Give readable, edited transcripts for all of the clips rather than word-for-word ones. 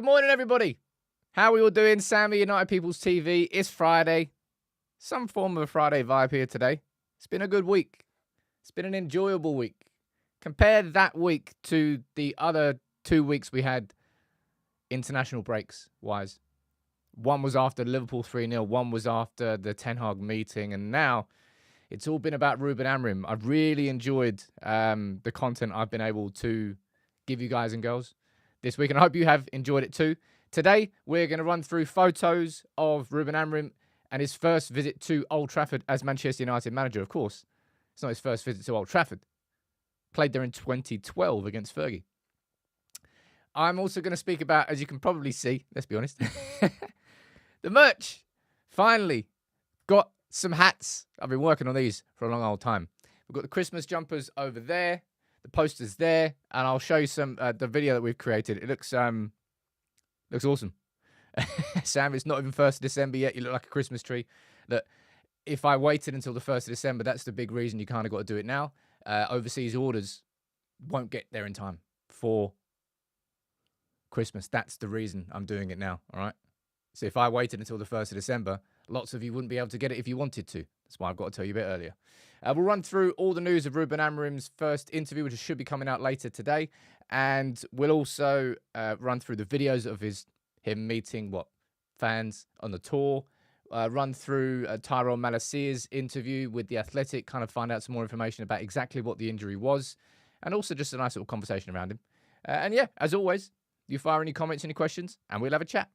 Good morning, everybody. How are we all doing? Sammy, United People's TV. It's Friday. Some form of a Friday vibe here today. It's been a good week. It's been an enjoyable week. Compare that week to the other 2 weeks we had international breaks-wise. One was after Liverpool 3-0. One was after the Ten Hag meeting. And now it's all been about Ruben Amorim. I've really enjoyed the content I've been able to give you guys and girls this week, and I hope you have enjoyed it too. Today, we're going to run through photos of Ruben Amorim and his first visit to Old Trafford as Manchester United manager, of course. It's not his first visit to Old Trafford. Played there in 2012 against Fergie. I'm also going to speak about, as you can probably see, let's be honest, the merch. Finally, got some hats. I've been working on these for a long old time. We've got the Christmas jumpers over there. The poster's there, and I'll show you some the video that we've created. It looks awesome. Sam, it's not even 1st of December yet. You look like a Christmas tree. Look, if I waited until the 1st of December, that's the big reason you kind of got to do it now. Overseas orders won't get there in time for Christmas. That's the reason I'm doing it now, all right? So if I waited until the 1st of December, lots of you wouldn't be able to get it if you wanted to. That's why I've got to tell you a bit earlier. We'll run through all the news of Ruben Amorim's first interview, which should be coming out later today. And we'll also run through the videos of him meeting fans on the tour. Run through Tyrell Malacia's interview with The Athletic, kind of find out some more information about exactly what the injury was. And also just a nice little conversation around him. And yeah, as always, you fire any comments, any questions, and we'll have a chat.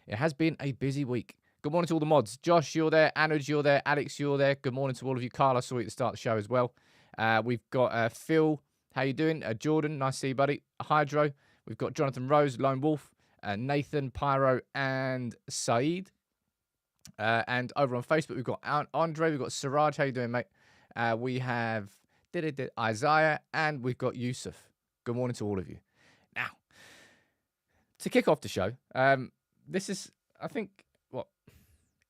It has been a busy week. Good morning to all the mods. Josh, you're there. Anuj, you're there. Alex, you're there. Good morning to all of you. Carl, I saw you at the start of the show as well. We've got Phil. How you doing? Jordan, nice to see you, buddy. Hydro. We've got Jonathan Rose, Lone Wolf, Nathan, Pyro, and Saeed. And over on Facebook, we've got Andre. We've got Siraj. How you doing, mate? We have Isaiah, and we've got Yusuf. Good morning to all of you. Now, to kick off the show, this is, I think,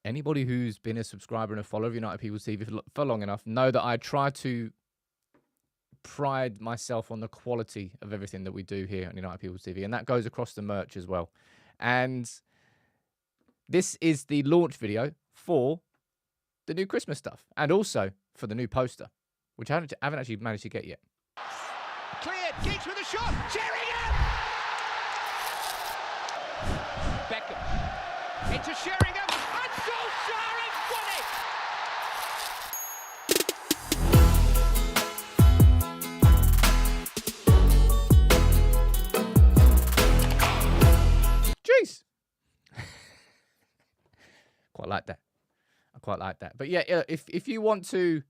anybody who's been a subscriber and a follower of United People's TV for long enough know that I try to pride myself on the quality of everything that we do here on United People's TV, and that goes across the merch as well. And this is the launch video for the new Christmas stuff, and also for the new poster, which I haven't actually managed to get yet. Cleared, Giggs with a shot, Sheringham! Beckham, into Sheringham, and Solskjaer has won it! Jeez. Quite like that. I quite like that. But yeah, if you want to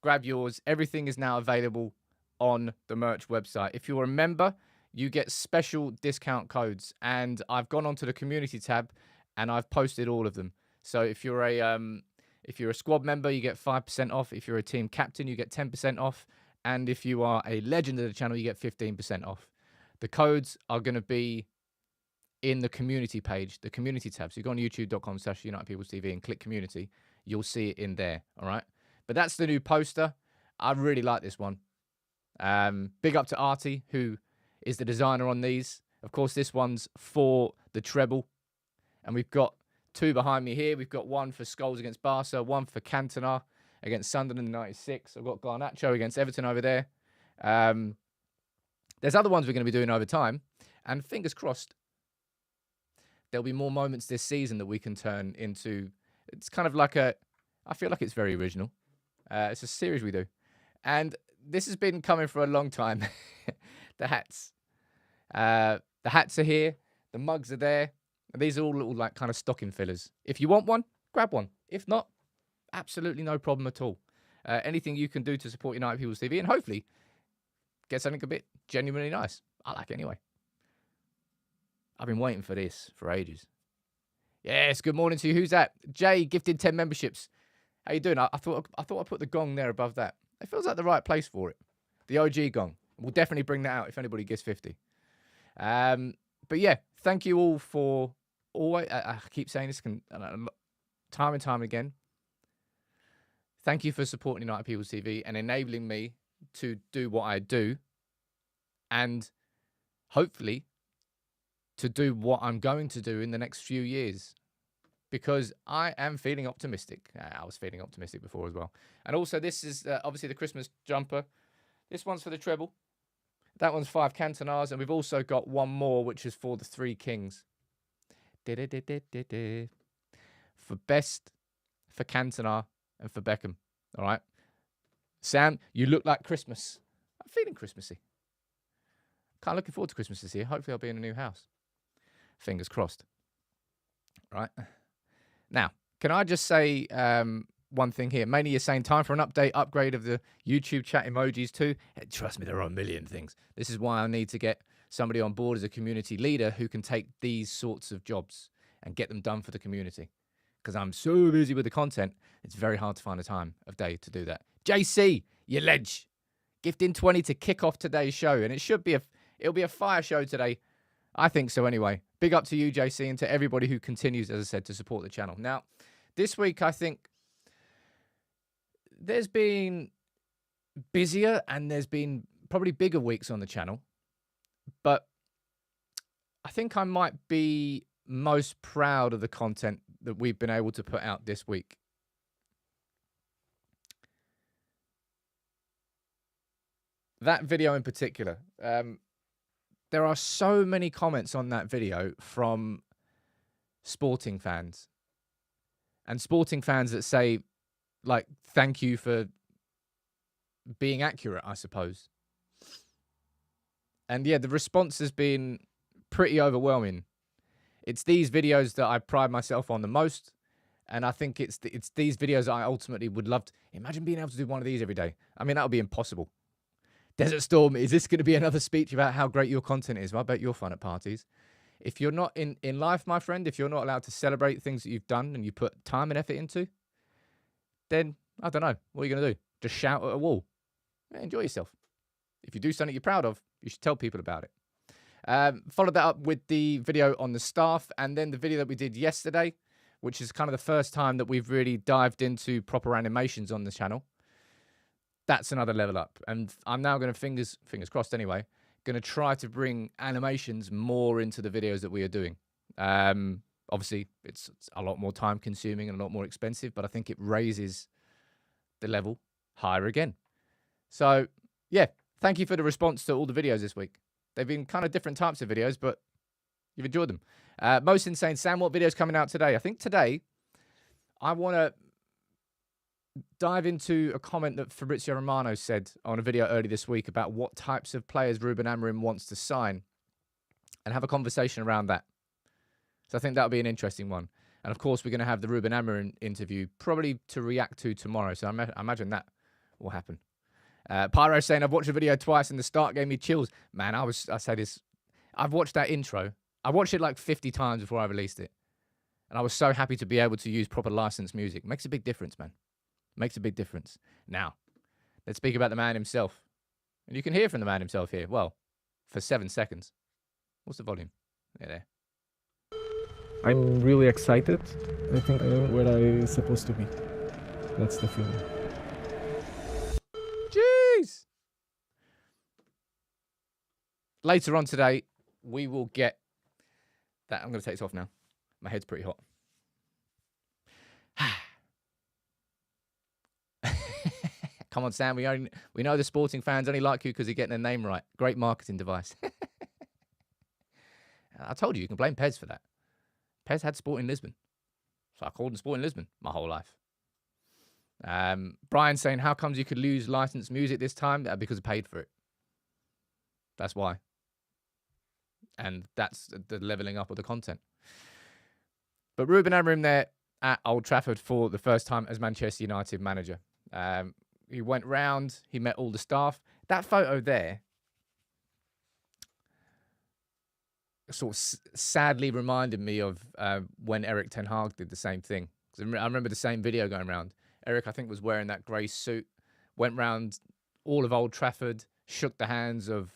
grab yours, everything is now available on the merch website. If you're a member, you get special discount codes, and I've gone onto the community tab and I've posted all of them. So if you're a squad member, you get 5% off. If you're a team captain, you get 10% off. And if you are a legend of the channel, you get 15% off. The codes are going to be in the community page, the community tab. So you go on youtube.com/United People's TV and click community. You'll see it in there. All right. But that's the new poster. I really like this one. Big up to Artie, who is the designer on these. Of course, this one's for the treble. And we've got two behind me here. We've got one for Scholes against Barca, one for Cantona against Sunderland in 96. I've got Garnacho against Everton over there. There's other ones we're going to be doing over time. And fingers crossed, there'll be more moments this season that we can turn into. It's kind of like I feel like it's very original. It's a series we do. And this has been coming for a long time. The hats. The hats are here. The mugs are there. And these are all little kind of stocking fillers. If you want one, grab one. If not, absolutely no problem at all. Anything you can do to support United People's TV and hopefully get something a bit genuinely nice. I like it anyway. I've been waiting for this for ages. Yes, good morning to you. Who's that? Jay gifted 10 memberships. How you doing? I thought I put the gong there above that. It feels like the right place for it. The OG gong. We'll definitely bring that out if anybody gets 50. But yeah, thank you all for always. I keep saying this time and time again. Thank you for supporting United People's TV and enabling me to do what I do, and hopefully to do what I'm going to do in the next few years. Because I am feeling optimistic. I was feeling optimistic before as well. And also, this is obviously the Christmas jumper. This one's for the treble. That one's 5 Cantonars. And we've also got one more, which is for the 3 Kings. For best, for Cantona, and for Beckham. All right? Sam, you look like Christmas. I'm feeling Christmassy. Kind of looking forward to Christmas this year. Hopefully, I'll be in a new house. Fingers crossed. Right? Now, can I just say one thing here? Mainly you're saying time for an upgrade of the YouTube chat emojis too. Hey, trust me, there are a million things. This is why I need to get somebody on board as a community leader who can take these sorts of jobs and get them done for the community. Because I'm so busy with the content, it's very hard to find a time of day to do that. JC, you ledge. Gifting 20 to kick off today's show. And it'll be a fire show today. I think so anyway. Big up to you, JC, and to everybody who continues, as I said, to support the channel. Now, this week, I think there's been busier and there's been probably bigger weeks on the channel. But I think I might be most proud of the content that we've been able to put out this week. That video in particular. There are so many comments on that video from sporting fans. And sporting fans that say, like, thank you for being accurate, I suppose. And yeah, the response has been pretty overwhelming. It's these videos that I pride myself on the most. And I think it's these videos that I ultimately would love to... Imagine being able to do one of these every day. I mean, that would be impossible. Desert Storm, is this going to be another speech about how great your content is? Well, I bet you're fun at parties. If you're not in life, my friend, if you're not allowed to celebrate things that you've done and you put time and effort into, then, I don't know, what are you going to do? Just shout at a wall? Yeah, enjoy yourself. If you do something you're proud of, you should tell people about it. Followed that up with the video on the staff and then the video that we did yesterday, which is kind of the first time that we've really dived into proper animations on the channel. That's another level up. And I'm now going to, fingers crossed anyway, going to try to bring animations more into the videos that we are doing. Obviously, it's a lot more time consuming and a lot more expensive, but I think it raises the level higher again. So, yeah, thank you for the response to all the videos this week. They've been kind of different types of videos, but you've enjoyed them. Most Insane Sam, what video's coming out today? I think today I want to dive into a comment that Fabrizio Romano said on a video early this week about what types of players Ruben Amorim wants to sign and have a conversation around that. So I think that'll be an interesting one. And of course, we're going to have the Ruben Amorim interview probably to react to tomorrow. So I imagine that will happen. Pyro saying, I've watched the video twice and the start gave me chills. Man, I say this. I've watched that intro. I watched it like 50 times before I released it. And I was so happy to be able to use proper licensed music. Makes a big difference, man. Makes a big difference. Now, let's speak about the man himself. And you can hear from the man himself here. Well, for 7 seconds. What's the volume? There. I'm really excited. I think I'm where I'm supposed to be. That's the feeling. Jeez! Later on today, we will get that. I'm going to take this off now. My head's pretty hot. Come on, Sam. We know the sporting fans only like you because you're getting their name right. Great marketing device. I told you can blame Pez for that. Pez had Sporting Lisbon. So I called him Sporting Lisbon my whole life. Brian saying, how comes you could lose licensed music this time? Because I paid for it. That's why. And that's the leveling up of the content. But Ruben Amorim there at Old Trafford for the first time as Manchester United manager. He went round, he met all the staff. That photo there sort of sadly reminded me of when Erik ten Hag did the same thing. I remember the same video going around. Erik, I think, was wearing that grey suit, went round all of Old Trafford, shook the hands of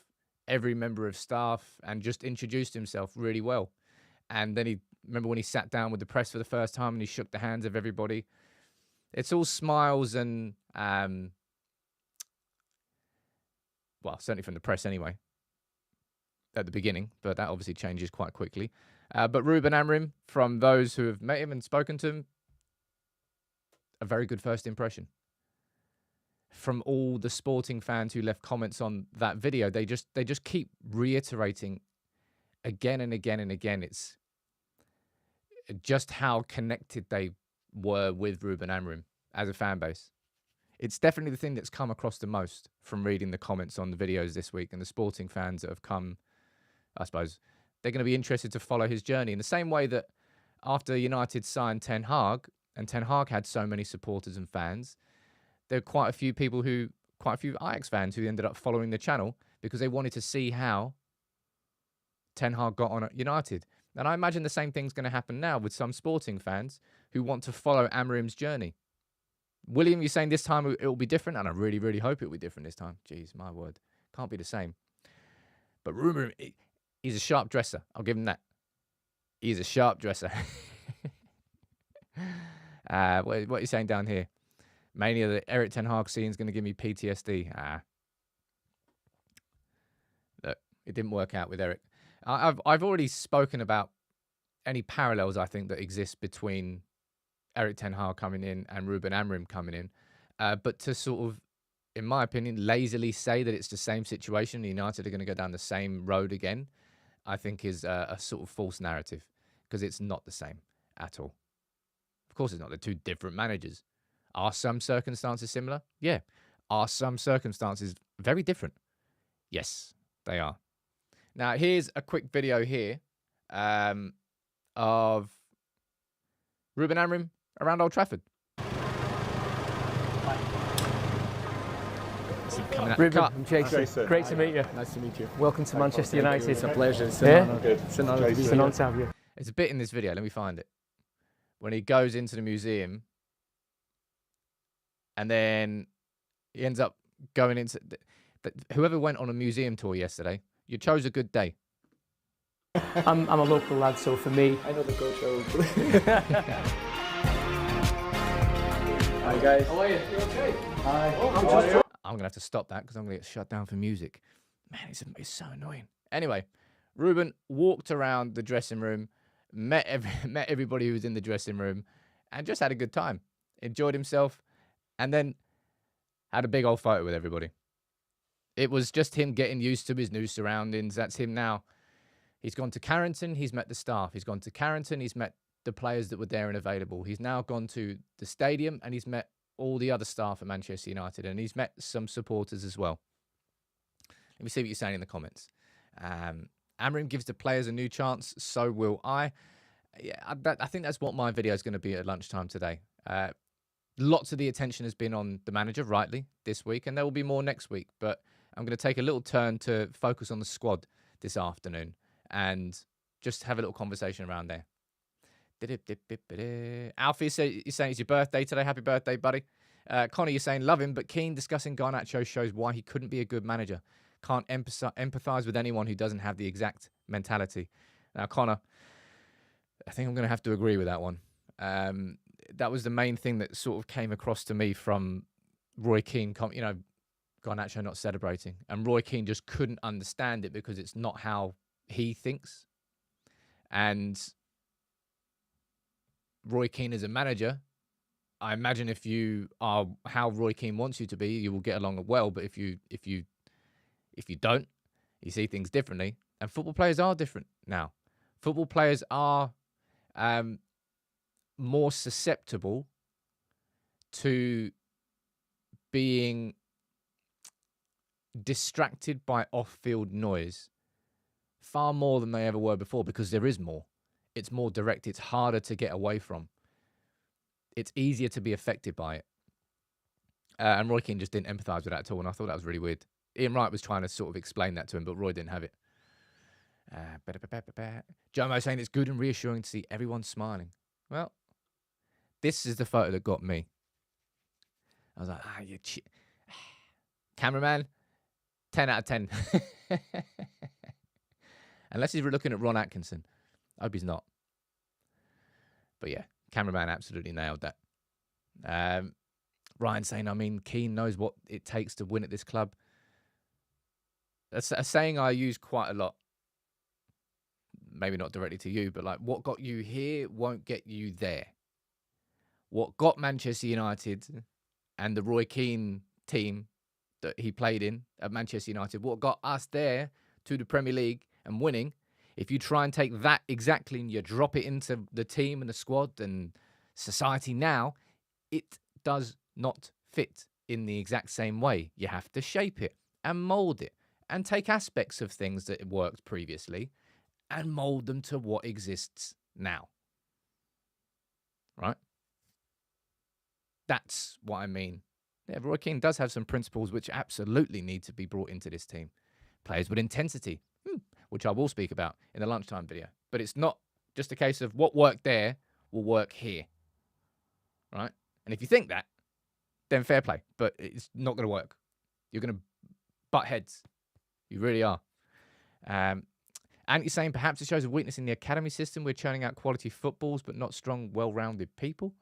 every member of staff and just introduced himself really well. And then remember when he sat down with the press for the first time and he shook the hands of everybody. It's all smiles and, well, certainly from the press anyway. at the beginning, but that obviously changes quite quickly. But Ruben Amorim, from those who have met him and spoken to him, a very good first impression. From all the Sporting fans who left comments on that video, they just keep reiterating again and again and again. It's just how connected they were with Ruben Amorim as a fan base. It's definitely the thing that's come across the most from reading the comments on the videos this week, and the Sporting fans that have come, I suppose, they're going to be interested to follow his journey in the same way that after United signed Ten Hag, and Ten Hag had so many supporters and fans, there are quite a few Ajax fans who ended up following the channel because they wanted to see how Ten Hag got on at United. And I imagine the same thing's going to happen now with some Sporting fans who want to follow Amorim's journey. William, you're saying this time it will be different, and I really, really hope it will be different this time. Jeez, my word. Can't be the same. But Ruben, he's a sharp dresser. I'll give him that. He's a sharp dresser. What are you saying down here? Mania, the Eric Ten Hag scene is going to give me PTSD. Look, it didn't work out with Eric. I've already spoken about any parallels I think that exist between Eric Ten Hag coming in and Ruben Amorim coming in. But to sort of, in my opinion, lazily say that it's the same situation, United are going to go down the same road again, I think is a sort of false narrative, because it's not the same at all. Of course it's not. They're two different managers. Are some circumstances similar? Yeah. Are some circumstances very different? Yes, they are. Now, here's a quick video here of Ruben Amorim around Old Trafford. Ruben, I'm Jason. Great to meet you. Nice to meet you. Welcome to Manchester United. It's a pleasure. It's an honor. It's an honor to have you. There's a bit in this video, let me find it, when he goes into the museum and then he ends up going into... Whoever went on a museum tour yesterday, you chose a good day. I'm a local lad, so for me... I know the coach. Hi guys. How are you? You okay? Hi. I'm going to have to stop that because I'm going to get shut down for music. Man, it's so annoying. Anyway, Ruben walked around the dressing room, met everybody who was in the dressing room, and just had a good time. Enjoyed himself, and then had a big old photo with everybody. It was just him getting used to his new surroundings. That's him now. He's gone to Carrington. He's met the staff. He's gone to Carrington. He's met the players that were there and available. He's now gone to the stadium, and he's met all the other staff at Manchester United, and he's met some supporters as well. Let me see what you're saying in the comments. Amorim gives the players a new chance, so will I. Yeah, I think that's what my video is going to be at lunchtime today. Lots of the attention has been on the manager, rightly, this week, and there will be more next week. But I'm going to take a little turn to focus on the squad this afternoon and just have a little conversation around there. Alfie, you're saying it's your birthday today. Happy birthday, buddy. Connor, you're saying love him, but Keane discussing Garnacho shows why he couldn't be a good manager. Can't empathise with anyone who doesn't have the exact mentality. Now, Connor, I think I'm going to have to agree with that one. That was the main thing that sort of came across to me from Roy Keane, Garnacho not celebrating. And Roy Keane just couldn't understand it because it's not how he thinks. And Roy Keane as a manager, I imagine if you are how Roy Keane wants you to be, you will get along well. But if you don't, you see things differently. And football players are different now. Football players are more susceptible to being distracted by off-field noise far more than they ever were before, because there is more. It's more direct. It's harder to get away from. It's easier to be affected by it. And Roy Keane just didn't empathise with that at all, and I thought that was really weird. Ian Wright was trying to sort of explain that to him, but Roy didn't have it. Jomo saying it's good and reassuring to see everyone smiling. Well, this is the photo that got me. I was like, cameraman, 10 out of 10. Unless he's looking at Ron Atkinson. I hope he's not. But yeah, cameraman absolutely nailed that. Ryan saying, Keane knows what it takes to win at this club. That's a saying I use quite a lot. maybe not directly to you, but like what got you here won't get you there. What got Manchester United and the Roy Keane team that he played in at Manchester United, what got us there to the Premier League and winning, if you try and take that exactly and you drop it into the team and the squad and society now, it does not fit in the exact same way. You have to shape it and mold it and take aspects of things that worked previously and mold them to what exists now. Right? That's what I mean. Yeah, Roy Keane does have some principles which absolutely need to be brought into this team. Players with intensity, which I will speak about in the lunchtime video. But it's not just a case of what worked there will work here. Right? And if you think that, then fair play. But it's not going to work. You're going to butt heads. You really are. And you're saying perhaps it shows a weakness in the academy system. We're churning out quality footballs, but not strong, well-rounded people.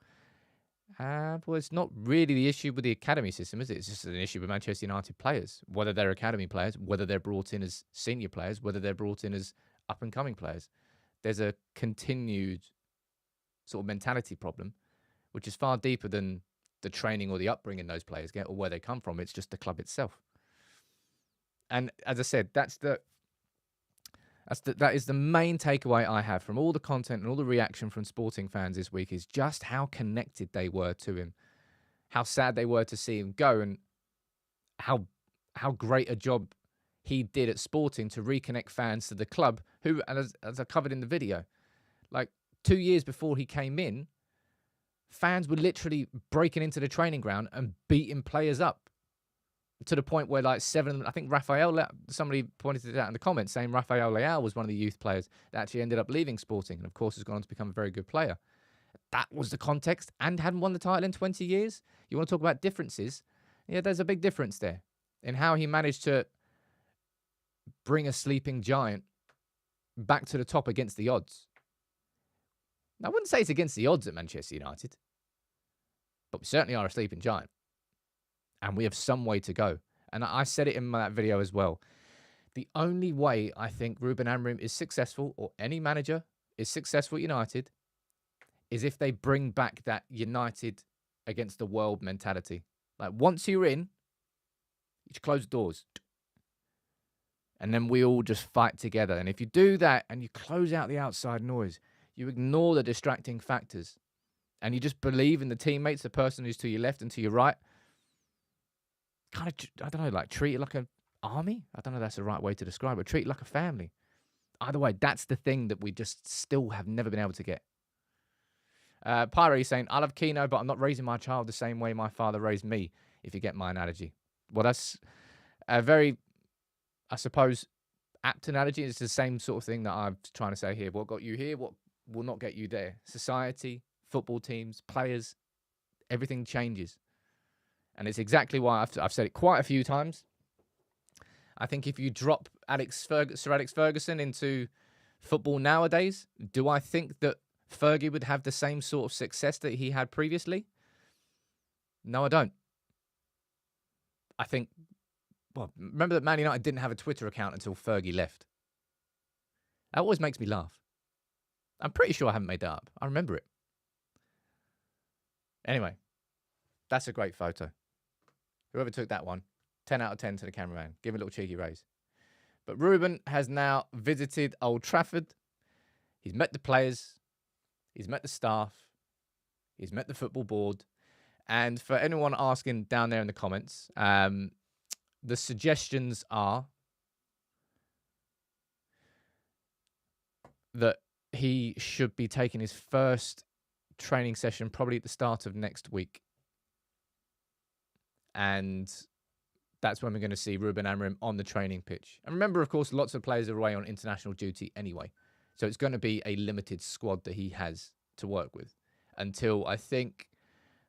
Well, it's not really the issue with the academy system, is it? It's just an issue with Manchester United players, whether they're academy players, whether they're brought in as senior players, whether they're brought in as up-and-coming players. There's a continued sort of mentality problem, which is far deeper than the training or the upbringing those players get or where they come from. It's just the club itself. And as I said, that is the main takeaway I have from all the content and all the reaction from sporting fans this week, is just how connected they were to him, how sad they were to see him go, and how great a job he did at Sporting to reconnect fans to the club who, as I covered in the video, like 2 years before he came in, fans were literally breaking into the training ground and beating players up. To the point where, like, I think Rafael, somebody pointed it out in the comments, saying Rafael Leao was one of the youth players that actually ended up leaving Sporting and, of course, has gone on to become a very good player. That was the context, and hadn't won the title in 20 years. You want to talk about differences? Yeah, there's a big difference there in how he managed to bring a sleeping giant back to the top against the odds. Now, I wouldn't say it's against the odds at Manchester United, but we certainly are a sleeping giant. And we have some way to go. And I said it in that video as well. The only way I think Ruben Amorim is successful, or any manager is successful at United, is if they bring back that United against the world mentality. Like, once you're in, you just close the doors. And then we all just fight together. And if you do that and you close out the outside noise, you ignore the distracting factors, and you just believe in the teammates, the person who's to your left and to your right, kind of, I don't know, like treat it like an army. I don't know if that's the right way to describe it. Treat it like a family. Either way, that's the thing that we just still have never been able to get. Pyre saying, I love Kino, but I'm not raising my child the same way my father raised me, if you get my analogy. Well, that's a very, I suppose, apt analogy. It's the same sort of thing that I'm trying to say here. What got you here, what will not get you there. Society, football teams, players, everything changes. And it's exactly why I've said it quite a few times. I think if you drop Sir Alex Ferguson into football nowadays, do I think that Fergie would have the same sort of success that he had previously? No, I don't. I think, well, remember that Man United didn't have a Twitter account until Fergie left. That always makes me laugh. I'm pretty sure I haven't made that up. I remember it. Anyway, that's a great photo. Whoever took that one, 10 out of 10 to the cameraman. Give him a little cheeky raise. But Ruben has now visited Old Trafford. He's met the players. He's met the staff. He's met the football board. And for anyone asking down there in the comments, the suggestions are that he should be taking his first training session probably at the start of next week. And that's when we're going to see Ruben Amorim on the training pitch. And remember, of course, lots of players are away on international duty anyway. So it's going to be a limited squad that he has to work with until, I think,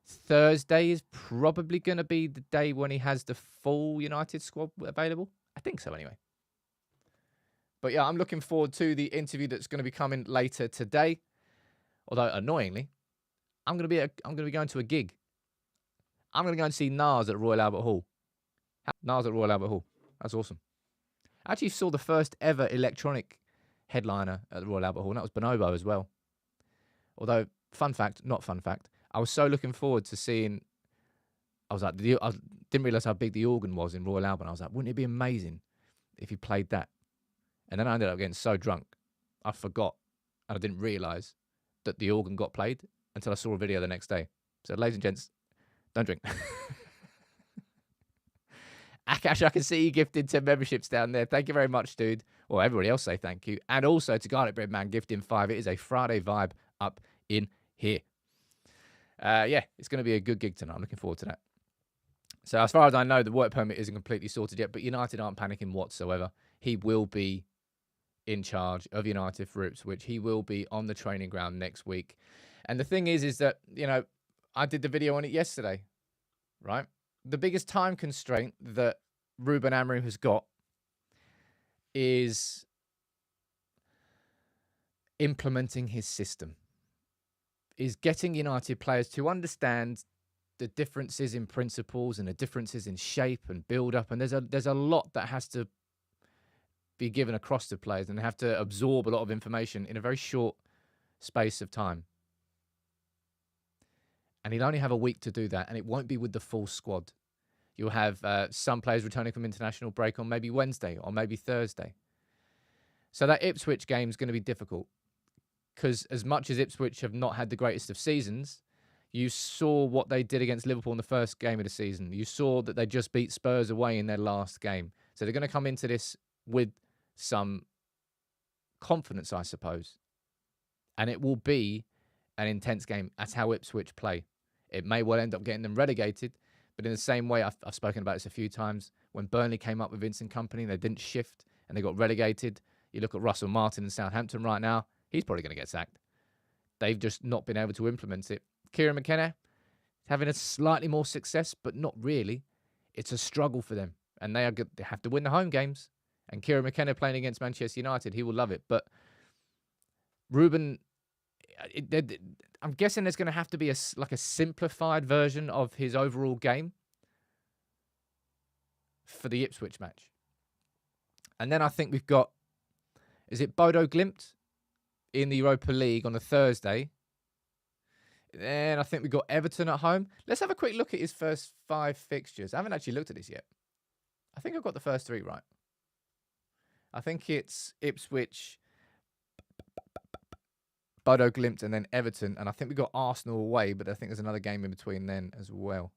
Thursday is probably going to be the day when he has the full United squad available. I think so anyway. But yeah, I'm looking forward to the interview that's going to be coming later today. Although, annoyingly, I'm going to be going to a gig. I'm going to go and see Nas at Royal Albert Hall. Nas at Royal Albert Hall. That's awesome. I actually saw the first ever electronic headliner at the Royal Albert Hall, and that was Bonobo as well. Although, not fun fact, I was so looking forward to seeing. I was like, I didn't realise how big the organ was in Royal Albert. I was like, wouldn't it be amazing if he played that? And then I ended up getting so drunk, I forgot, and I didn't realise that the organ got played until I saw a video the next day. So, ladies and gents, don't drink. Akash, I can see you gifted 10 memberships down there. Thank you very much, dude. Well, everybody else say thank you. And also to Garlic Bread Man gifting 5. It is a Friday vibe up in here. It's going to be a good gig tonight. I'm looking forward to that. So as far as I know, the work permit isn't completely sorted yet, but United aren't panicking whatsoever. He will be in charge of United for Ipswich. He will be on the training ground next week. And the thing is that, I did the video on it yesterday, right? The biggest time constraint that Ruben Amorim has got is implementing his system, is getting United players to understand the differences in principles and the differences in shape and build-up. And there's a lot that has to be given across to players, and they have to absorb a lot of information in a very short space of time. And he'll only have a week to do that, and it won't be with the full squad. You'll have some players returning from international break on maybe Wednesday or maybe Thursday. So that Ipswich game is going to be difficult, because as much as Ipswich have not had the greatest of seasons, you saw what they did against Liverpool in the first game of the season. You saw that they just beat Spurs away in their last game. So they're going to come into this with some confidence, I suppose. And it will be an intense game. That's how Ipswich play. It may well end up getting them relegated, but in the same way, I've spoken about this a few times, when Burnley came up with Vincent Kompany, they didn't shift and they got relegated. You look at Russell Martin in Southampton right now, he's probably going to get sacked. They've just not been able to implement it. Kieran McKenna having a slightly more success, but not really. It's a struggle for them, and they have to win the home games. And Kieran McKenna playing against Manchester United, he will love it. But Ruben, I'm guessing there's going to have to be a simplified version of his overall game for the Ipswich match. And then I think we've got, is it Bodo Glimt in the Europa League on a Thursday? Then I think we've got Everton at home. Let's have a quick look at his first 5 fixtures. I haven't actually looked at this yet. I think I've got the first 3 right. I think it's Ipswich, Bodo Glimt, and then Everton. And I think we've got Arsenal away, but I think there's another game in between then as well.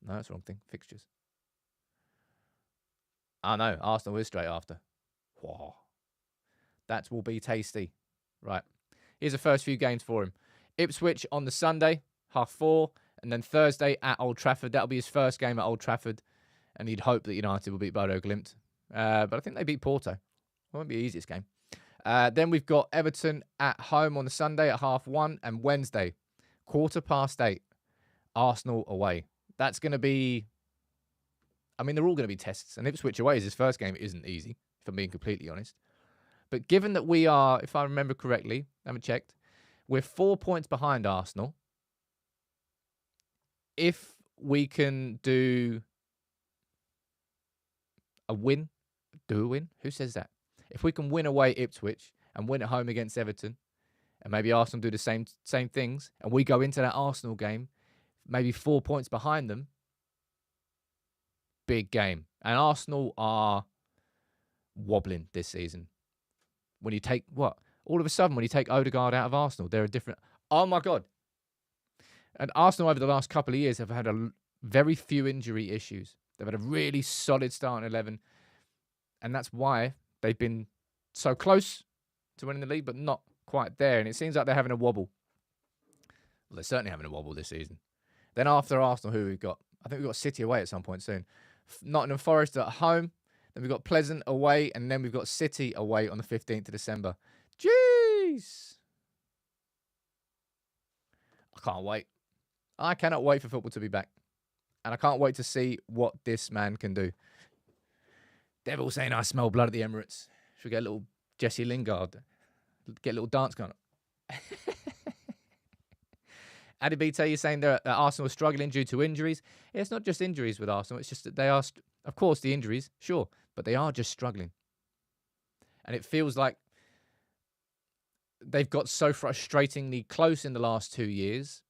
No, that's the wrong thing. Fixtures. Oh, no. Arsenal is straight after. Whoa. That will be tasty. Right. Here's the first few games for him. Ipswich on the Sunday, 4:30, and then Thursday at Old Trafford. That'll be his first game at Old Trafford, and he'd hope that United will beat Bodo Glimt. But I think they beat Porto. It won't be the easiest game. Then we've got Everton at home on the Sunday at 1:30, and Wednesday, 8:15, Arsenal away. That's going to be, they're all going to be tests, and Ipswich away is his first game. It isn't easy, if I'm being completely honest. But given that we are, if I remember correctly, I haven't checked, we're 4 points behind Arsenal. If we can do a win, who says that? If we can win away Ipswich and win at home against Everton, and maybe Arsenal do the same things, and we go into that Arsenal game maybe 4 points behind them, big game. And Arsenal are wobbling this season. When you take, all of a sudden, when you take Odegaard out of Arsenal, they're a different... Oh, my God. And Arsenal, over the last couple of years, have had very few injury issues. They've had a really solid starting 11. And that's why they've been so close to winning the league, but not quite there. And it seems like they're having a wobble. Well, they're certainly having a wobble this season. Then after Arsenal, who we've got? I think we've got City away at some point soon. Nottingham Forest at home. Then we've got Pleasant away. And then we've got City away on the 15th of December. Jeez. I can't wait. I cannot wait for football to be back. And I can't wait to see what this man can do. Devil saying I smell blood at the Emirates. Should we get a little Jesse Lingard? Get a little dance going on. Adibite, you're saying that Arsenal are struggling due to injuries. Yeah, it's not just injuries with Arsenal. It's just that they are, of course, the injuries, sure. But they are just struggling. And it feels like they've got so frustratingly close in the last 2 years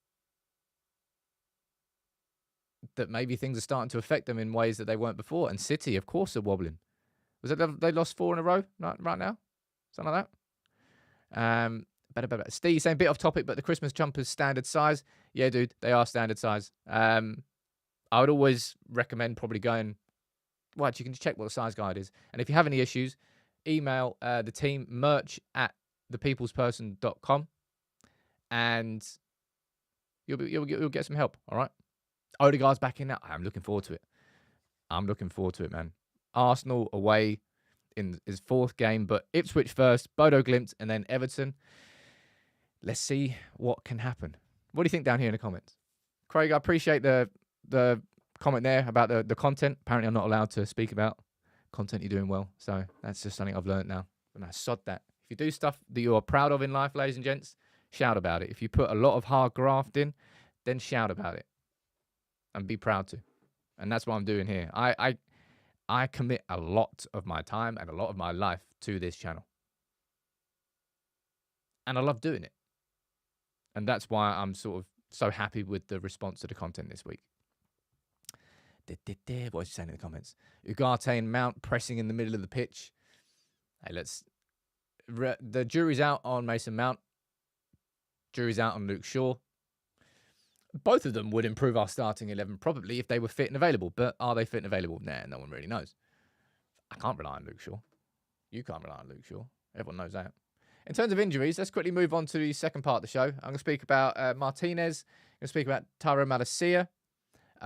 that maybe things are starting to affect them in ways that they weren't before. And City, of course, are wobbling. Was it they lost 4 in a row right now? Something like that? Better. Steve saying, bit off topic, but the Christmas jumpers standard size. Yeah, dude, they are standard size. I would always recommend probably going, well, actually, you can just check what the size guide is. And if you have any issues, email the team, merch@thepeoplesperson.com, and you'll get some help, all right? Odegaard's back in now. I'm looking forward to it. Man. Arsenal away in his 4th game, but Ipswich first, Bodo Glimt, and then Everton. Let's see what can happen. What do you think down here in the comments? Craig, I appreciate the comment there about the content. Apparently, I'm not allowed to speak about content you're doing well. So that's just something I've learned now. And I sod that. If you do stuff that you are proud of in life, ladies and gents, shout about it. If you put a lot of hard graft in, then shout about it. And be proud to. And that's what I'm doing here. I commit a lot of my time and a lot of my life to this channel. And I love doing it. And that's why I'm sort of so happy with the response to the content this week. What was you saying in the comments? Ugarte and Mount pressing in the middle of the pitch. Hey, the jury's out on Mason Mount. Jury's out on Luke Shaw. Both of them would improve our starting 11 probably if they were fit and available. But are they fit and available? Nah, no one really knows. I can't rely on Luke Shaw. You can't rely on Luke Shaw. Everyone knows that. In terms of injuries, let's quickly move on to the second part of the show. I'm going to speak about Martinez. I'm going to speak about Tyrell Malacia.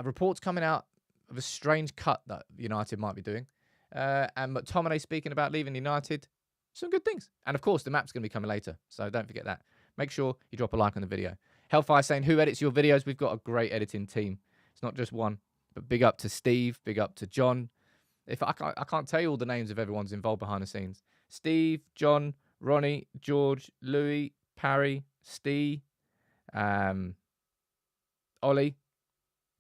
Reports coming out of a strange cut that United might be doing. And McTominay speaking about leaving United. Some good things. And, of course, the map's going to be coming later. So don't forget that. Make sure you drop a like on the video. Hellfire saying, who edits your videos? We've got a great editing team. It's not just one. But big up to Steve. Big up to John. I can't tell you all the names of everyone's involved behind the scenes. Steve, John, Ronnie, George, Louis, Parry, Steve, Ollie.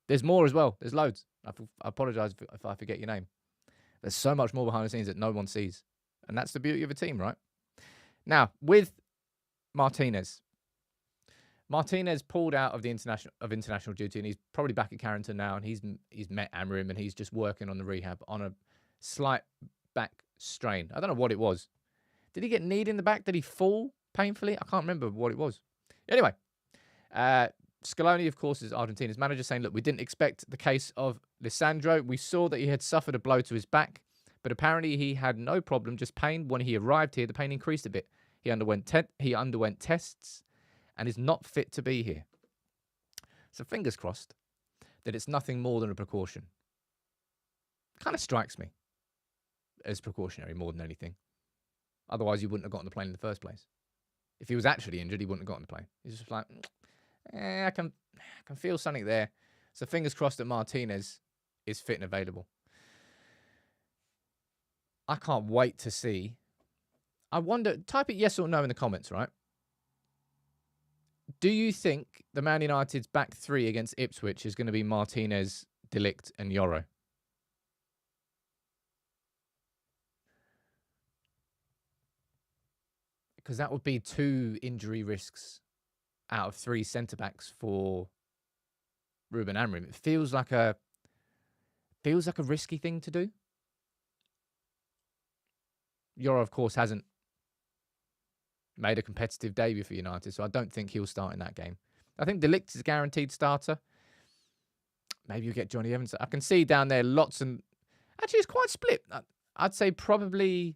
There's more as well. There's loads. I apologise if I forget your name. There's so much more behind the scenes that no one sees. And that's the beauty of a team, right? Now, with Martinez. Martinez pulled out of the international duty, and he's probably back at Carrington now, and he's met Amorim, and he's just working on the rehab on a slight back strain. I don't know what it was. Did he get kneed in the back? Did he fall painfully? I can't remember what it was. Anyway, Scaloni, of course, is Argentina's manager, saying, look, we didn't expect the case of Lisandro. We saw that he had suffered a blow to his back, but apparently he had no problem, just pain. When he arrived here, the pain increased a bit. He underwent tests and is not fit to be here. So fingers crossed that it's nothing more than a precaution. Kind of strikes me as precautionary more than anything. Otherwise, you wouldn't have got on the plane in the first place. If he was actually injured, he wouldn't have got on the plane. He's just like, I can feel something there. So fingers crossed that Martinez is fit and available. I can't wait to see. I wonder, type it yes or no in the comments, right? Do you think the Man United's back three against Ipswich is going to be Martinez, De Ligt and Yoro? Because that would be 2 injury risks out of 3 centre-backs for Ruben Amorim. It feels like a risky thing to do. Yoro, of course, hasn't made a competitive debut for United, so I don't think he'll start in that game. I think De Ligt is a guaranteed starter. Maybe you'll get Johnny Evans. I can see down there lots and... Actually, it's quite split. I'd say probably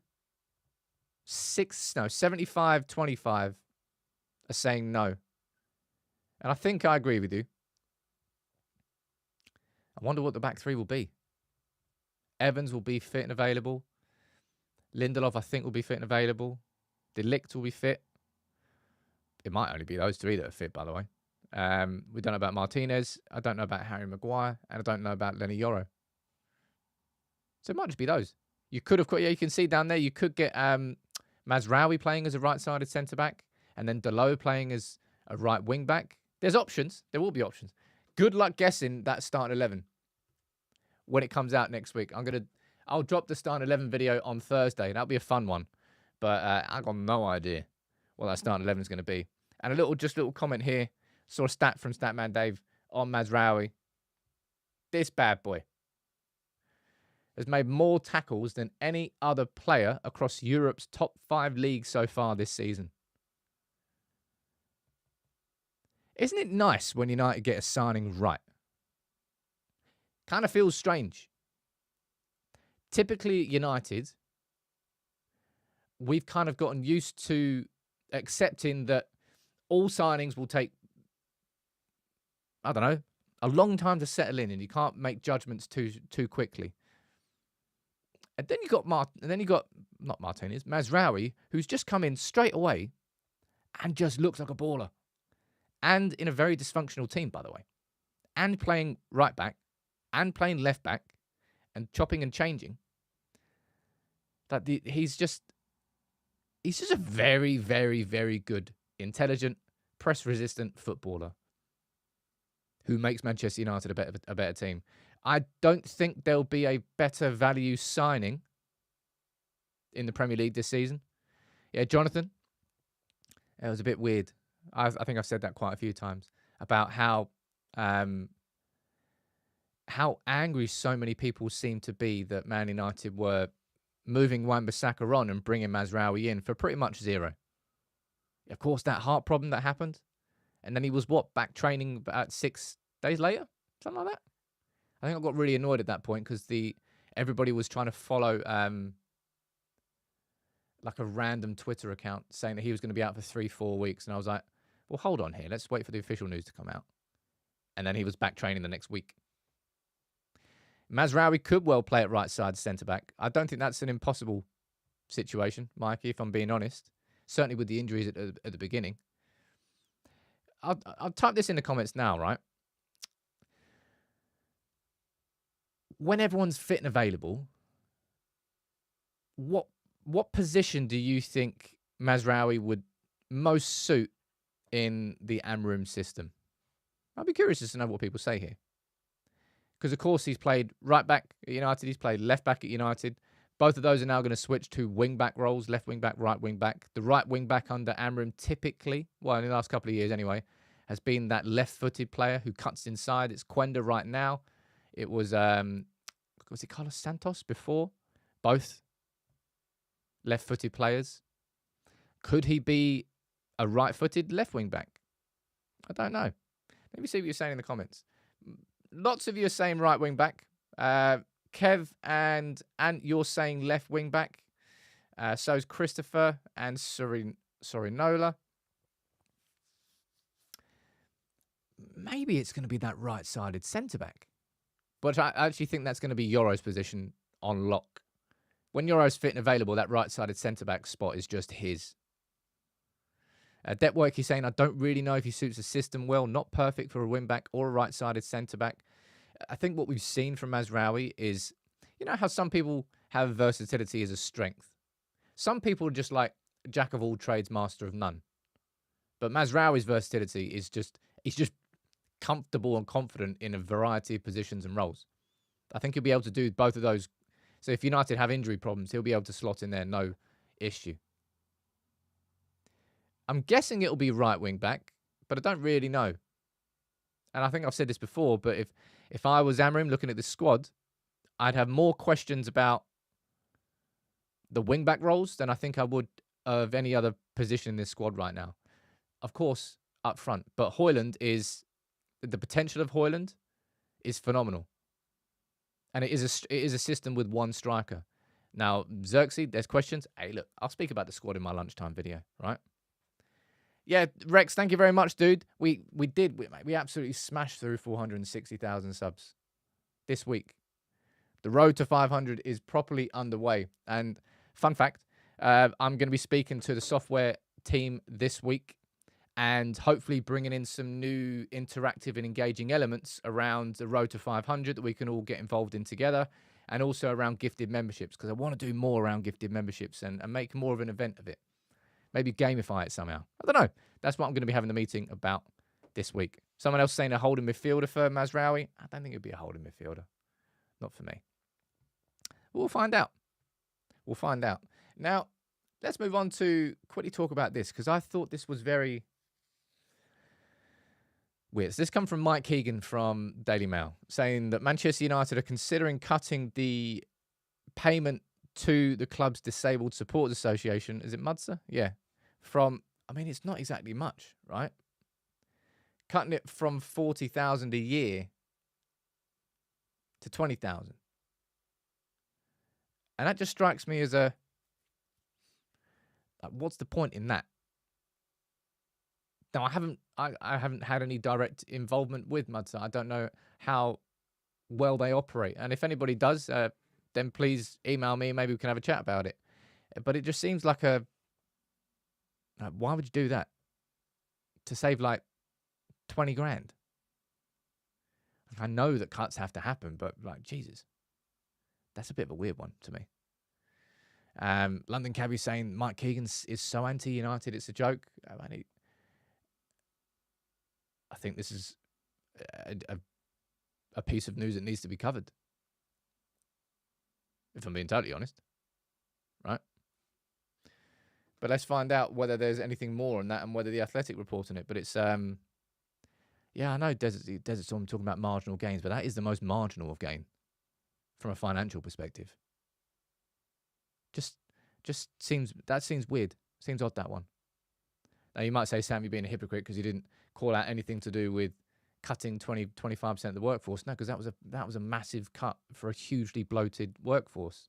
75-25 are saying no. And I think I agree with you. I wonder what the back three will be. Evans will be fit and available. Lindelof, I think, will be fit and available. De Ligt will be fit. It might only be those 3 that are fit, by the way. We don't know about Martinez. I don't know about Harry Maguire. And I don't know about Lenny Yoro. So it might just be those. You could have... Yeah, you can see down there, you could get Mazraoui playing as a right-sided centre-back. And then Dalot playing as a right wing-back. There's options. There will be options. Good luck guessing that starting 11 when it comes out next week. I'll drop the starting 11 video on Thursday. That'll be a fun one. But I got no idea what that starting 11 is going to be. And a little comment here. Saw a stat from Statman Dave on Mazraoui. This bad boy has made more tackles than any other player across Europe's top 5 leagues so far this season. Isn't it nice when United get a signing right? Kind of feels strange. Typically, United, we've kind of gotten used to accepting that all signings will take, I don't know, a long time to settle in, and you can't make judgments too quickly. And then you got not Martinez, Mazraoui, who's just come in straight away and just looks like a baller. And in a very dysfunctional team, by the way. And playing right back and playing left back and chopping and changing. He's just a very, very, very good, intelligent, press-resistant footballer who makes Manchester United a better team. I don't think there'll be a better value signing in the Premier League this season. Yeah, Jonathan, it was a bit weird. I think I've said that quite a few times about how angry so many people seem to be that Man United were moving Wan-Bissaka on and bringing Mazraoui in for pretty much zero. Of course, that heart problem that happened, and then he was back training about 6 days later, something like that. I think I got really annoyed at that point because everybody was trying to follow like a random Twitter account saying that he was going to be out for 3-4 weeks, and I was like, well, hold on here. Let's wait for the official news to come out. And then he was back training the next week. Mazraoui could well play at right side centre-back. I don't think that's an impossible situation, Mikey, if I'm being honest. Certainly with the injuries at the beginning. I'll type this in the comments now, right? When everyone's fit and available, what position do you think Mazraoui would most suit in the Amorim system? I'd be curious to know what people say here. Because, of course, he's played right back at United. He's played left back at United. Both of those are now going to switch to wing-back roles, left wing-back, right wing-back. The right wing-back under Amorim typically, well, in the last couple of years anyway, has been that left-footed player who cuts inside. It's Quenda right now. It was it Carlos Santos before? Both left-footed players. Could he be a right-footed left wing-back? I don't know. Let me see what you're saying in the comments. Lots of you are saying right wing back. Kev and you're saying left wing back. So's Christopher and Sorinola. Maybe it's going to be that right-sided centre-back. But I actually think that's going to be Yoro's position on lock. When Yoro's fit and available, that right-sided centre-back spot is just his. Depwork, he's saying, I don't really know if he suits the system well. Not perfect for a wing-back or a right-sided centre-back. I think what we've seen from Mazraoui is, you know how some people have versatility as a strength? Some people are just like jack of all trades, master of none. But Mazraoui's versatility is he's just comfortable and confident in a variety of positions and roles. I think he'll be able to do both of those. So if United have injury problems, he'll be able to slot in there, no issue. I'm guessing it'll be right wing back, but I don't really know. And I think I've said this before, but if I was Amorim looking at this squad, I'd have more questions about the wing back roles than I think I would of any other position in this squad right now. Of course, up front. But the potential of Højlund is phenomenal. And it is a system with one striker. Now, Xerxes, there's questions. Hey, look, I'll speak about the squad in my lunchtime video, right? Yeah, Rex, thank you very much, dude. We absolutely smashed through 460,000 subs this week. The road to 500 is properly underway. And fun fact, I'm going to be speaking to the software team this week and hopefully bringing in some new interactive and engaging elements around the road to 500 that we can all get involved in together, and also around gifted memberships, because I want to do more around gifted memberships and make more of an event of it. Maybe gamify it somehow. I don't know. That's what I'm going to be having the meeting about this week. Someone else saying a holding midfielder for Mazraoui. I don't think it'd be a holding midfielder. Not for me. We'll find out. Now, let's move on to quickly talk about this, because I thought this was very weird. So this come from Mike Keegan from Daily Mail, saying that Manchester United are considering cutting the payment to the club's Disabled Supporters Association. Is it MUDSA? Yeah. It's not exactly much, right? Cutting it from 40,000 a year to 20,000. And that just strikes me as what's the point in that? Now, I haven't had any direct involvement with MUDSA. I don't know how well they operate. And if anybody does, then please email me. Maybe we can have a chat about it. But it just seems like why would you do that? To save like 20 grand. I know that cuts have to happen, but like, Jesus, that's a bit of a weird one to me. London Cabbie saying Mike Keegan is so anti-United, it's a joke. I think this is a piece of news that needs to be covered, if I'm being totally honest, right? But let's find out whether there's anything more on that and whether the Athletic report on it. But it's, yeah, I know Desert Storm talking about marginal gains, but that is the most marginal of gain from a financial perspective. Just seems weird. Seems odd, that one. Now, you might say, Sam, you're being a hypocrite because you didn't call out anything to do with cutting 25% of the workforce. No, because that was a massive cut for a hugely bloated workforce.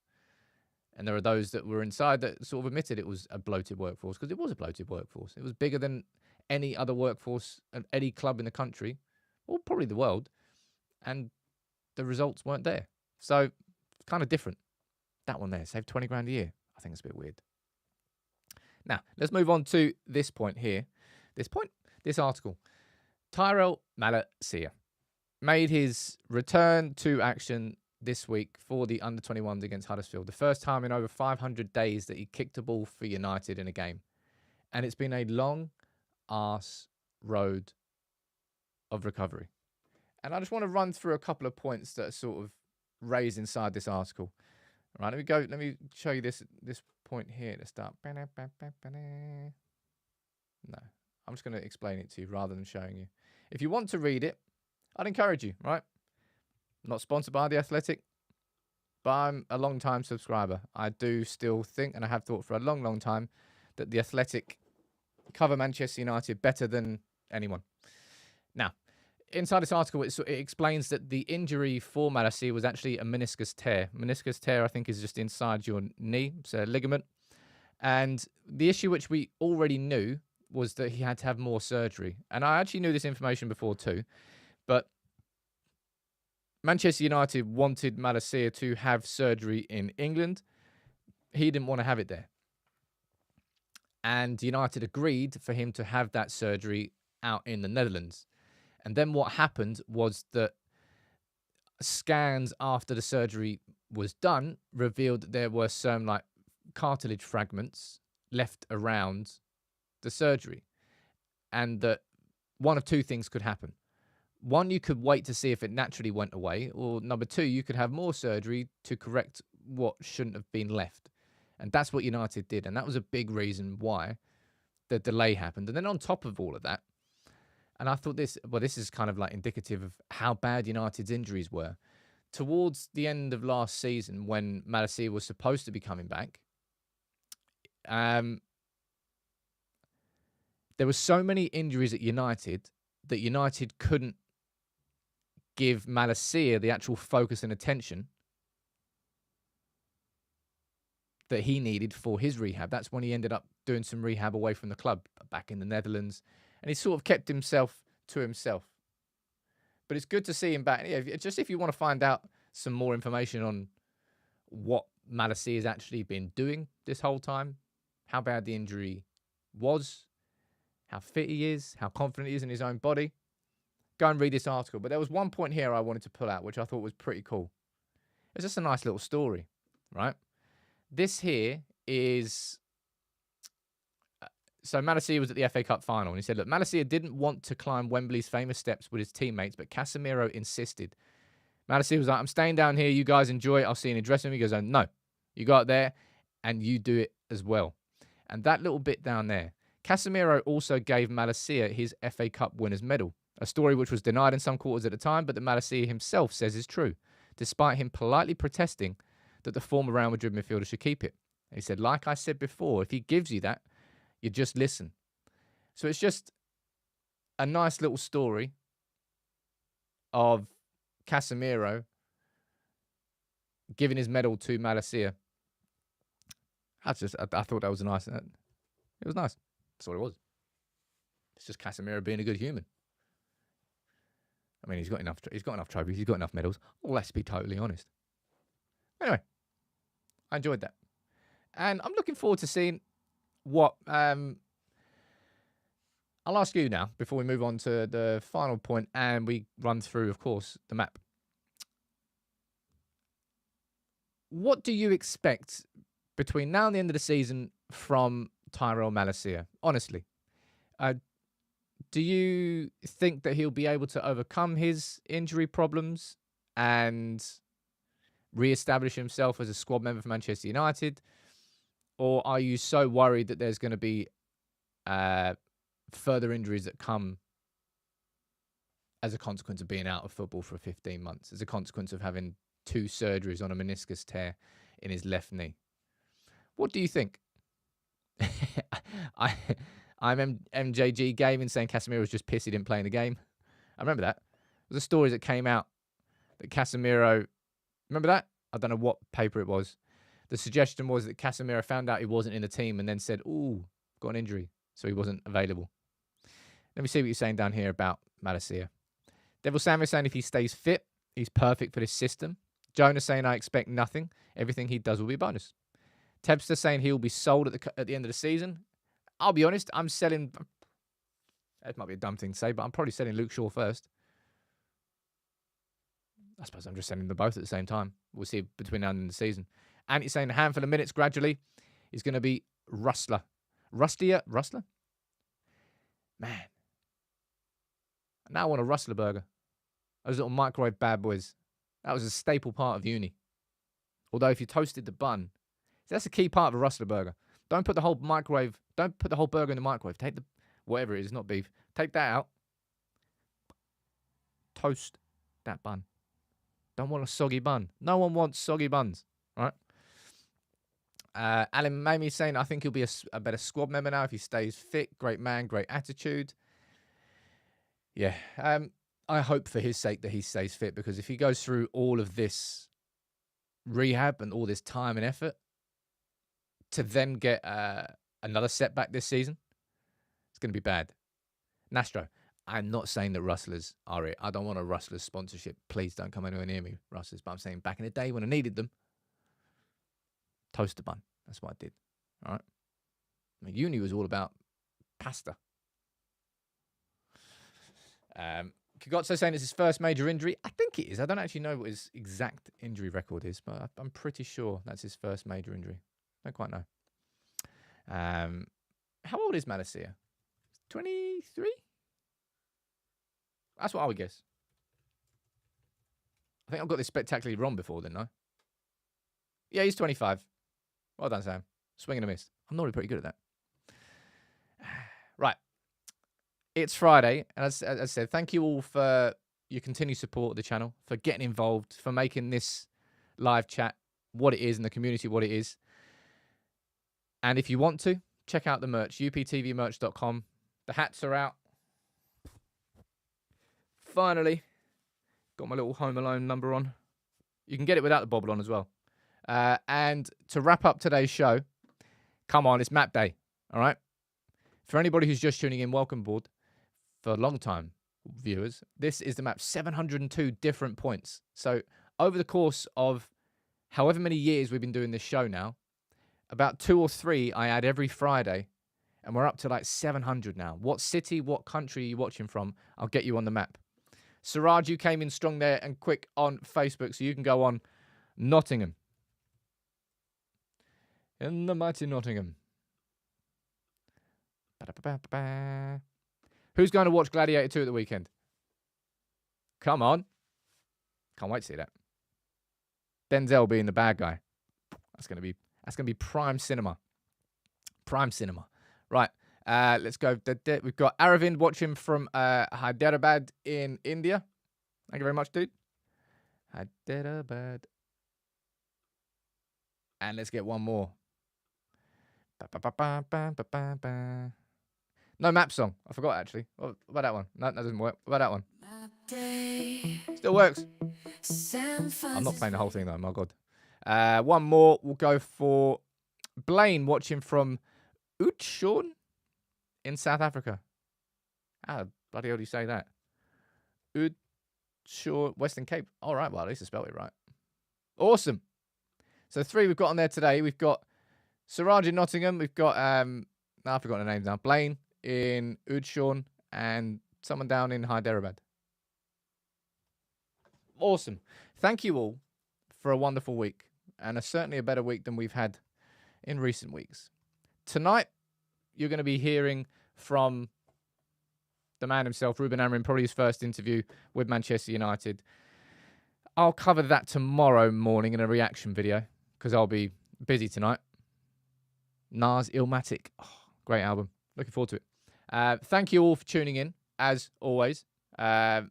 And there are those that were inside that sort of admitted it was a bloated workforce, because it was a bloated workforce. It was bigger than any other workforce at any club in the country, or probably the world, and the results weren't there. So it's kind of different. That one there, save 20 grand a year. I think it's a bit weird. Now, let's move on to this point here. This article. Tyrell Malacia made his return to action this week for the under-21s against Huddersfield. The first time in over 500 days that he kicked a ball for United in a game. And it's been a long-ass road of recovery. And I just want to run through a couple of points that are sort of raised inside this article. All right, let me show you this point here to start. No, I'm just going to explain it to you rather than showing you. If you want to read it, I'd encourage you, right? Not sponsored by The Athletic, but I'm a long-time subscriber. I do still think, and I have thought for a long, long time, that The Athletic cover Manchester United better than anyone. Now, inside this article, it explains that the injury for Malacia was actually a meniscus tear. Meniscus tear, I think, is just inside your knee. It's a ligament. And the issue which we already knew was that he had to have more surgery. And I actually knew this information before too. But Manchester United wanted Malacia to have surgery in England. He didn't want to have it there. And United agreed for him to have that surgery out in the Netherlands. And then what happened was that scans after the surgery was done revealed that there were some like cartilage fragments left around the surgery. And that one of two things could happen. One, you could wait to see if it naturally went away. Or number two, you could have more surgery to correct what shouldn't have been left. And that's what United did. And that was a big reason why the delay happened. And then on top of all of that, and I thought this is kind of like indicative of how bad United's injuries were. Towards the end of last season, when Malacia was supposed to be coming back, there were so many injuries at United that United couldn't give Malacia the actual focus and attention that he needed for his rehab. That's when he ended up doing some rehab away from the club back in the Netherlands. And he sort of kept himself to himself. But it's good to see him back. Yeah, just if you want to find out some more information on what Malacia has actually been doing this whole time, how bad the injury was, how fit he is, how confident he is in his own body, go and read this article. But there was one point here I wanted to pull out, which I thought was pretty cool. It's just a nice little story, right? This here is... So Malacia was at the FA Cup final, and he said, look, Malacia didn't want to climb Wembley's famous steps with his teammates, but Casemiro insisted. Malacia was like, I'm staying down here. You guys enjoy it. I'll see you in the dressing room. He goes, no, you go out there and you do it as well. And that little bit down there, Casemiro also gave Malacia his FA Cup winner's medal, a story which was denied in some quarters at the time, but that Malacia himself says is true, despite him politely protesting that the former Real Madrid midfielder should keep it. He said, like I said before, if he gives you that, you just listen. So it's just a nice little story of Casemiro giving his medal to Malacia. I thought that was nice. It was nice. That's all it was. It's just Casemiro being a good human. I mean, he's got enough trophies. He's got enough medals. Well, let's be totally honest. Anyway, I enjoyed that. And I'm looking forward to seeing what... I'll ask you now, before we move on to the final point, and we run through, of course, the map. What do you expect between now and the end of the season from Tyrell Malacia? Honestly. Do you think that he'll be able to overcome his injury problems and re-establish himself as a squad member for Manchester United? Or are you so worried that there's going to be further injuries that come as a consequence of being out of football for 15 months, as a consequence of having 2 surgeries on a meniscus tear in his left knee? What do you think? I'm MJG Gaming saying Casemiro was just pissed he didn't play in the game. I remember that. There was a story that came out that Casemiro... Remember that? I don't know what paper it was. The suggestion was that Casemiro found out he wasn't in the team and then said, ooh, got an injury, so he wasn't available. Let me see what you're saying down here about Malacia. Devil Samuel saying if he stays fit, he's perfect for this system. Jonah saying I expect nothing. Everything he does will be a bonus. Tebster saying he'll be sold at the end of the season. I'll be honest, I'm selling... That might be a dumb thing to say, but I'm probably selling Luke Shaw first. I suppose I'm just selling them both at the same time. We'll see between now and the end of the season. And he's saying a handful of minutes gradually is going to be Rustler. Rustler? Man. Now I want a Rustler burger. Those little microwave bad boys. That was a staple part of uni. Although if you toasted the bun, that's a key part of a Rustler burger. Don't put the whole burger in the microwave. Take the, whatever it is, not beef. Take that out. Toast that bun. Don't want a soggy bun. No one wants soggy buns, right? Alan Mamie saying, I think he'll be a better squad member now if he stays fit. Great man, great attitude. Yeah, I hope for his sake that he stays fit, because if he goes through all of this rehab and all this time and effort to then get another setback this season, it's going to be bad. Nastro, I'm not saying that Rustlers are it. I don't want a Rustlers sponsorship. Please don't come anywhere near me, Rustlers. But I'm saying back in the day when I needed them, toast a bun. That's what I did. All right. I mean, uni was all about pasta. Kagotso saying it's his first major injury. I think it is. I don't actually know what his exact injury record is, but I'm pretty sure that's his first major injury. Don't quite know. How old is Malacia? 23? That's what I would guess. I think I've got this spectacularly wrong before then, no? Yeah, he's 25. Well done, Sam. Swing and a miss. I'm normally pretty good at that. Right. It's Friday, and as I said, thank you all for your continued support of the channel, for getting involved, for making this live chat what it is and the community what it is. And if you want to, check out the merch, uptvmerch.com. The hats are out. Finally, got my little Home Alone number on. You can get it without the bobble on as well. And to wrap up today's show, come on, it's map day, all right? For anybody who's just tuning in, welcome aboard. For long-time viewers, this is the map, 702 different points. So over the course of however many years we've been doing this show now, about 2 or 3 I add every Friday, and we're up to like 700 now. What city, what country are you watching from? I'll get you on the map. Siraj, you came in strong there and quick on Facebook, so you can go on Nottingham. In the mighty Nottingham. Ba-da-ba-ba-ba. Who's going to watch Gladiator 2 at the weekend? Come on. Can't wait to see that. Denzel being the bad guy. That's going to be prime cinema. Prime Cinema. Right. Let's go. We've got Aravind watching from Hyderabad in India. Thank you very much, dude. Hyderabad. And let's get one more. No map song. I forgot, actually. What about that one? No, that doesn't work. What about that one? Still works. I'm not playing the whole thing, though. My God. One more. We'll go for Blaine watching from Oudtshoorn in South Africa. How the bloody hell do you say that? Oudtshoorn, Western Cape. All right, well, at least I spelled it right. Awesome. So 3 we've got on there today. We've got Siraj in Nottingham. We've got, I forgot the names now. Blaine in Oudtshoorn and someone down in Hyderabad. Awesome. Thank you all for a wonderful week and certainly a better week than we've had in recent weeks. Tonight, you're going to be hearing from the man himself, Ruben Amorim, probably his first interview with Manchester United. I'll cover that tomorrow morning in a reaction video because I'll be busy tonight. Nas Illmatic. Oh, great album. Looking forward to it. Thank you all for tuning in, as always. I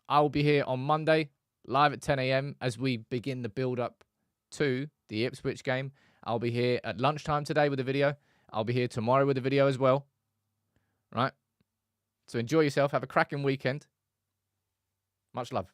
will be here on Monday, live at 10 a.m. as we begin the build-up to the Ipswich game. I'll be here at lunchtime today with a video. I'll be here tomorrow with a video as well. Right? So enjoy yourself. Have a cracking weekend. Much love.